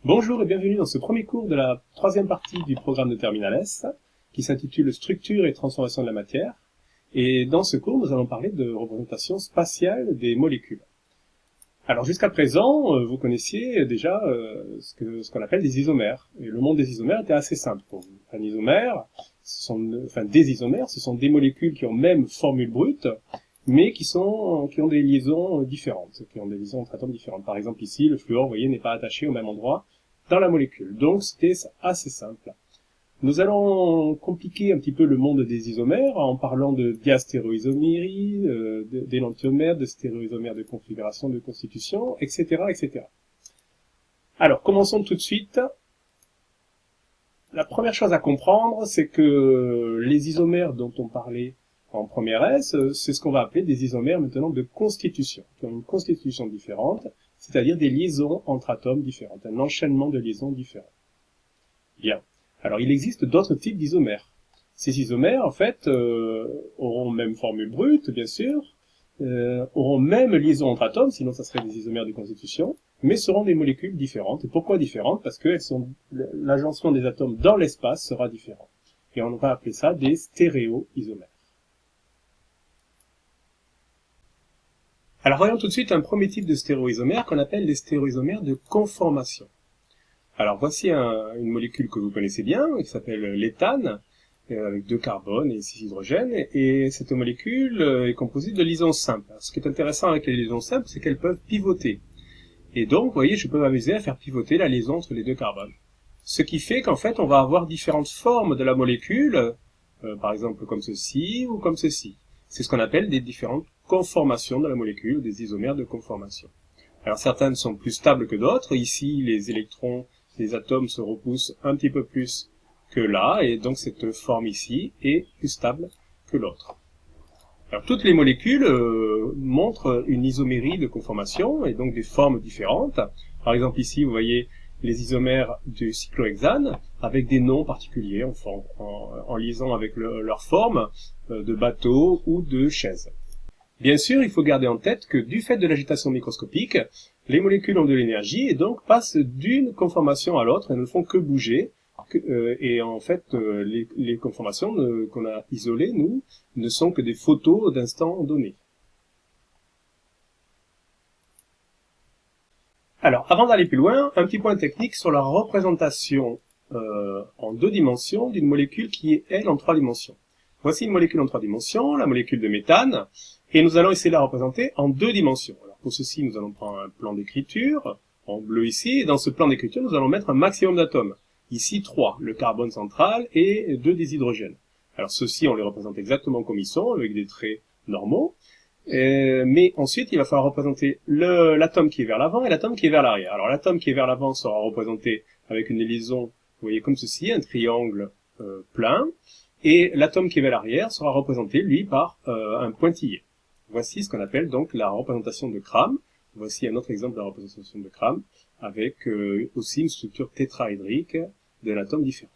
Bonjour et bienvenue dans ce premier cours de la troisième partie du programme de Terminal S, qui s'intitule Structure et transformation de la matière. Et dans ce cours, nous allons parler de représentation spatiale des molécules. Alors jusqu'à présent, vous connaissiez déjà ce qu'on appelle des isomères. Et le monde des isomères était assez simple pour vous. Un isomère, des isomères, ce sont des molécules qui ont même formule brute, mais qui ont des liaisons différentes, qui ont des liaisons entre atomes différentes. Par exemple ici, le fluor, vous voyez, n'est pas attaché au même endroit dans la molécule. Donc c'était assez simple. Nous allons compliquer un petit peu le monde des isomères en parlant de diastéréoisomérie, d'énantiomères, de stéréoisomères de configuration, de constitution, etc., etc. Alors, commençons tout de suite. La première chose à comprendre, c'est que les isomères dont on parlait en première S, c'est ce qu'on va appeler des isomères maintenant de constitution, qui ont une constitution différente, c'est-à-dire des liaisons entre atomes différentes, un enchaînement de liaisons différentes. Bien. Alors, il existe d'autres types d'isomères. Ces isomères, en fait, auront même formule brute, bien sûr, auront même liaison entre atomes, sinon ça serait des isomères de constitution, mais seront des molécules différentes. Et pourquoi différentes? Parce que l'agencement des atomes dans l'espace sera différent. Et on va appeler ça des stéréoisomères. Alors voyons tout de suite un premier type de stéréoisomère qu'on appelle les stéréoisomères de conformation. Alors voici une molécule que vous connaissez bien, qui s'appelle l'éthane, avec 2 carbones et 6 hydrogènes, et cette molécule est composée de liaisons simples. Alors, ce qui est intéressant avec les liaisons simples, c'est qu'elles peuvent pivoter. Et donc, vous voyez, je peux m'amuser à faire pivoter la liaison entre les 2 carbones. Ce qui fait qu'en fait, on va avoir différentes formes de la molécule, par exemple comme ceci ou comme ceci. C'est ce qu'on appelle des différentes conformations de la molécule, des isomères de conformation. Alors certaines sont plus stables que d'autres. Ici, les électrons, les atomes se repoussent un petit peu plus que là, et donc cette forme ici est plus stable que l'autre. Alors toutes les molécules montrent une isomérie de conformation, et donc des formes différentes. Par exemple ici, vous voyez les isomères du cyclohexane, avec des noms particuliers, en liaison avec leur forme de bateau ou de chaise. Bien sûr, il faut garder en tête que du fait de l'agitation microscopique, les molécules ont de l'énergie et donc passent d'une conformation à l'autre et ne font que bouger. Et en fait, les conformations qu'on a isolées, nous, ne sont que des photos d'instants donnés. Alors, avant d'aller plus loin, un petit point technique sur la représentation en 2 dimensions d'une molécule qui est, elle, en 3 dimensions. Voici une molécule en 3 dimensions, la molécule de méthane, et nous allons essayer de la représenter en 2 dimensions. Alors pour ceci, nous allons prendre un plan d'écriture, en bleu ici, et dans ce plan d'écriture, nous allons mettre un maximum d'atomes. Ici, 3, le carbone central et 2 des hydrogènes. Alors ceux-ci, on les représente exactement comme ils sont, avec des traits normaux, mais ensuite, il va falloir représenter l'atome qui est vers l'avant et l'atome qui est vers l'arrière. Alors l'atome qui est vers l'avant sera représenté avec une liaison, vous voyez, comme ceci, un triangle plein, et l'atome qui est vers l'arrière sera représenté, lui, par un pointillé. Voici ce qu'on appelle donc la représentation de Cram. Voici un autre exemple de la représentation de Cram, avec aussi une structure tétraédrique d'un atome différent.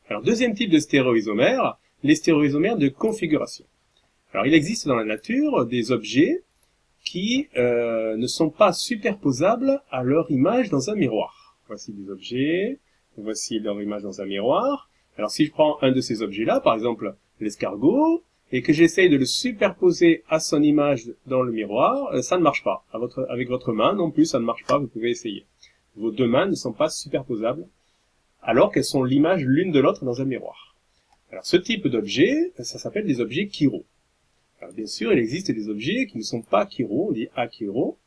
Alors, deuxième type de stéréoisomère, les stéréoisomères de configuration. Alors, il existe dans la nature des objets qui ne sont pas superposables à leur image dans un miroir. Voici des objets, voici leur image dans un miroir. Alors si je prends un de ces objets-là, par exemple l'escargot, et que j'essaye de le superposer à son image dans le miroir, ça ne marche pas. Avec votre main non plus, ça ne marche pas, vous pouvez essayer. Vos 2 mains ne sont pas superposables, alors qu'elles sont l'image l'une de l'autre dans un miroir. Alors ce type d'objet, ça s'appelle des objets chiro. Alors, bien sûr, il existe des objets qui ne sont pas chiro, on dit achiro.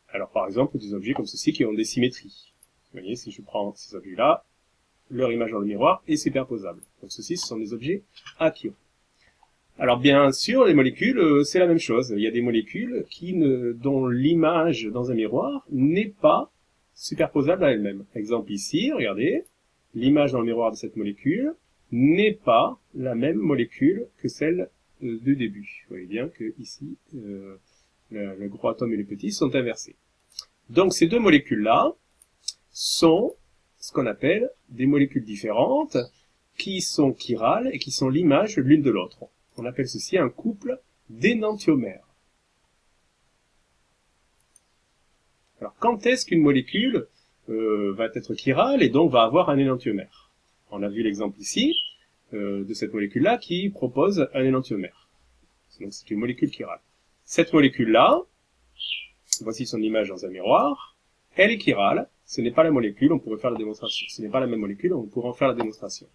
Alors, par exemple, des objets comme ceci qui ont des symétries. Vous voyez, si je prends ces objets-là, leur image dans le miroir est superposable. Donc, ceci, ce sont des objets achiro. Alors, bien sûr, les molécules, c'est la même chose. Il y a des molécules dont l'image dans un miroir n'est pas superposable à elle-même. Exemple ici, regardez, l'image dans le miroir de cette molécule n'est pas la même molécule que celle du début. Vous voyez bien que ici, le gros atome et le petit sont inversés. Donc ces 2 molécules-là sont ce qu'on appelle des molécules différentes qui sont chirales et qui sont l'image l'une de l'autre. On appelle ceci un couple d'énantiomère. Alors, quand est-ce qu'une molécule va être chirale et donc va avoir un énantiomère? On a vu l'exemple ici de cette molécule-là qui propose un énantiomère. Donc, c'est une molécule chirale. Cette molécule-là, voici son image dans un miroir, elle est chirale, ce n'est pas la molécule, on pourrait faire la démonstration. Ce n'est pas la même molécule, on pourrait en faire la démonstration.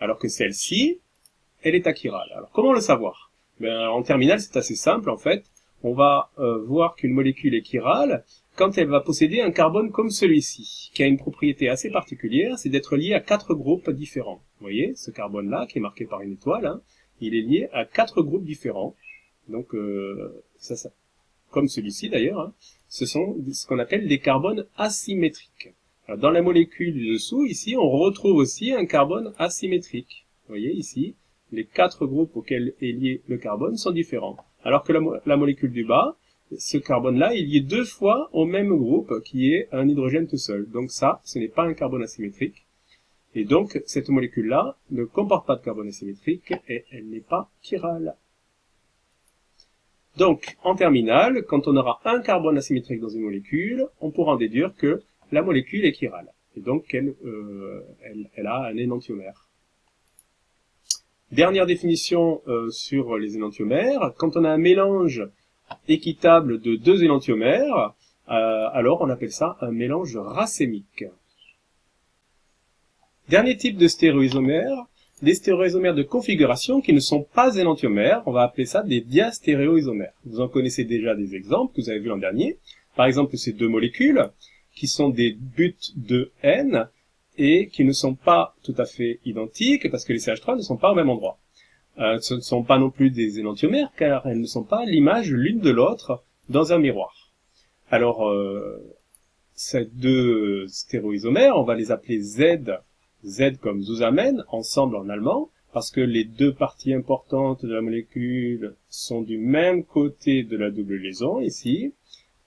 Alors que celle-ci, elle est achirale. Alors, comment le savoir? En terminale, c'est assez simple, en fait. On va voir qu'une molécule est chirale quand elle va posséder un carbone comme celui-ci, qui a une propriété assez particulière, c'est d'être lié à 4 groupes différents. Vous voyez, ce carbone-là, qui est marqué par une étoile, hein, il est lié à 4 groupes différents. Donc, ça, comme celui-ci d'ailleurs, hein, ce sont ce qu'on appelle des carbones asymétriques. Alors, dans la molécule du dessous, ici, on retrouve aussi un carbone asymétrique. Vous voyez ici, les 4 groupes auxquels est lié le carbone sont différents. Alors que la molécule du bas, ce carbone-là est lié 2 fois au même groupe, qui est un hydrogène tout seul. Donc ça, ce n'est pas un carbone asymétrique. Et donc, cette molécule-là ne comporte pas de carbone asymétrique et elle n'est pas chirale. Donc, en terminale, quand on aura un carbone asymétrique dans une molécule, on pourra en déduire que la molécule est chirale. Et donc, elle a un énantiomère. Dernière définition sur les énantiomères. Quand on a un mélange équitable de 2 énantiomères, alors on appelle ça un mélange racémique. Dernier type de stéréoisomères, des stéréoisomères de configuration qui ne sont pas énantiomères, on va appeler ça des diastéréoisomères. Vous en connaissez déjà des exemples que vous avez vu l'an dernier. Par exemple, ces 2 molécules qui sont des buts de N et qui ne sont pas tout à fait identiques parce que les CH3 ne sont pas au même endroit. Ce ne sont pas non plus des énantiomères car elles ne sont pas l'image l'une de l'autre dans un miroir. Alors, ces 2 stéréoisomères, on va les appeler Z comme Zusammen, ensemble en allemand, parce que les 2 parties importantes de la molécule sont du même côté de la double liaison, ici,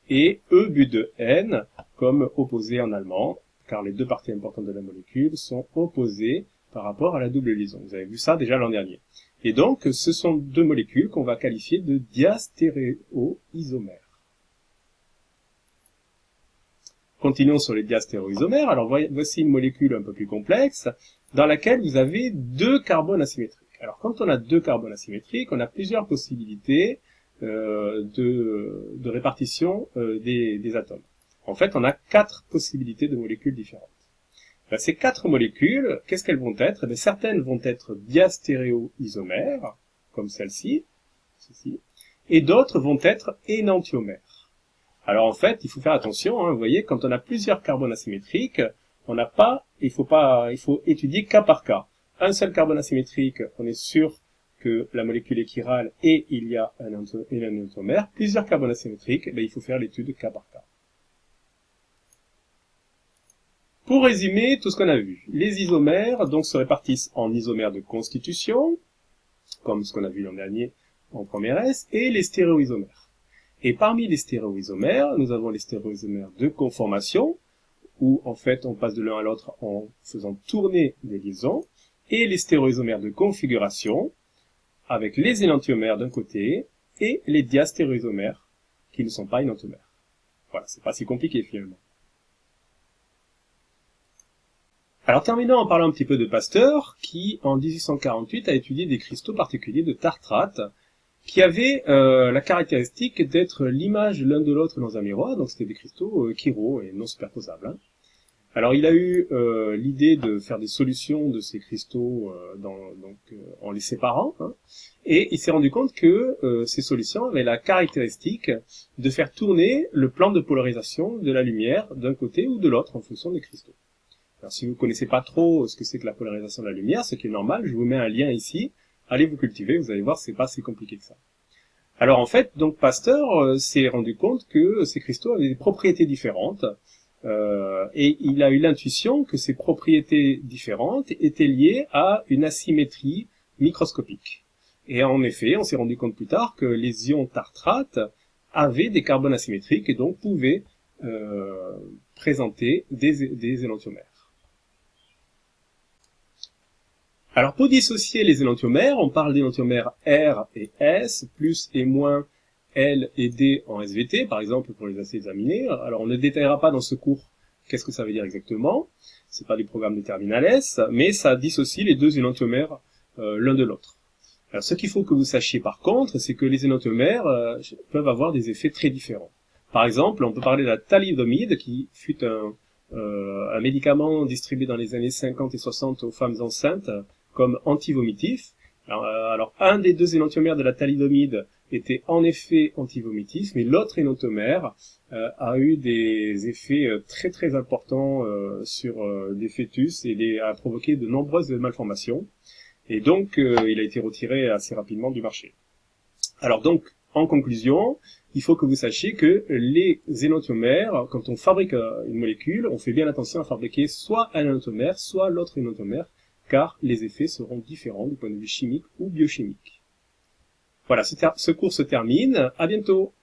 et E but de N comme opposé en allemand, car les 2 parties importantes de la molécule sont opposées par rapport à la double liaison. Vous avez vu ça déjà l'an dernier. Et donc, ce sont 2 molécules qu'on va qualifier de diastéréoisomères. Continuons sur les diastéréoisomères. Alors, voici une molécule un peu plus complexe, dans laquelle vous avez 2 carbones asymétriques. Alors, quand on a 2 carbones asymétriques, on a plusieurs possibilités de répartition des atomes. En fait, on a 4 possibilités de molécules différentes. Ces 4 molécules, qu'est-ce qu'elles vont être? Certaines vont être diastéréoisomères, comme celle-ci, et d'autres vont être énantiomères. Alors en fait, il faut faire attention, hein, vous voyez, quand on a plusieurs carbones asymétriques, il faut étudier cas par cas. Un seul carbone asymétrique, on est sûr que la molécule est chirale et il y a un énantiomère. Plusieurs carbones asymétriques, il faut faire l'étude cas par cas. Pour résumer tout ce qu'on a vu, les isomères donc se répartissent en isomères de constitution, comme ce qu'on a vu l'an dernier en première S, et les stéréoisomères. Et parmi les stéréoisomères, nous avons les stéréoisomères de conformation, où en fait on passe de l'un à l'autre en faisant tourner des liaisons, et les stéréoisomères de configuration, avec les énantiomères d'un côté, et les diastéréoisomères, qui ne sont pas énantiomères. Voilà, c'est pas si compliqué finalement. Alors terminons en parlant un petit peu de Pasteur, qui en 1848 a étudié des cristaux particuliers de tartrate, qui avaient la caractéristique d'être l'image l'un de l'autre dans un miroir, donc c'était des cristaux chiro et non superposables. Hein. Alors il a eu l'idée de faire des solutions de ces cristaux en les séparant, hein, et il s'est rendu compte que ces solutions avaient la caractéristique de faire tourner le plan de polarisation de la lumière d'un côté ou de l'autre en fonction des cristaux. Alors si vous ne connaissez pas trop ce que c'est que la polarisation de la lumière, ce qui est normal, je vous mets un lien ici, allez vous cultiver, vous allez voir, c'est pas si compliqué que ça. Alors en fait, donc Pasteur s'est rendu compte que ces cristaux avaient des propriétés différentes, et il a eu l'intuition que ces propriétés différentes étaient liées à une asymétrie microscopique. Et en effet, on s'est rendu compte plus tard que les ions tartrate avaient des carbones asymétriques et donc pouvaient présenter des énantiomères. Alors pour dissocier les énantiomères, on parle d'énantiomères R et S, plus et moins L et D en SVT, par exemple pour les acides aminés. Alors on ne détaillera pas dans ce cours qu'est-ce que ça veut dire exactement, c'est pas du programme de terminale S, mais ça dissocie les deux énantiomères l'un de l'autre. Alors ce qu'il faut que vous sachiez par contre, c'est que les énantiomères peuvent avoir des effets très différents. Par exemple, on peut parler de la thalidomide, qui fut un médicament distribué dans les années 50 et 60 aux femmes enceintes comme antivomitif. Alors un des deux énantiomères de la thalidomide était en effet antivomitif, mais l'autre énantiomère a eu des effets très très importants sur des fœtus et a provoqué de nombreuses malformations. Et donc, il a été retiré assez rapidement du marché. Alors donc, en conclusion, il faut que vous sachiez que les énantiomères, quand on fabrique une molécule, on fait bien attention à fabriquer soit un énantiomère, soit l'autre énantiomère, car les effets seront différents du point de vue chimique ou biochimique. Voilà, ce cours se termine. À bientôt.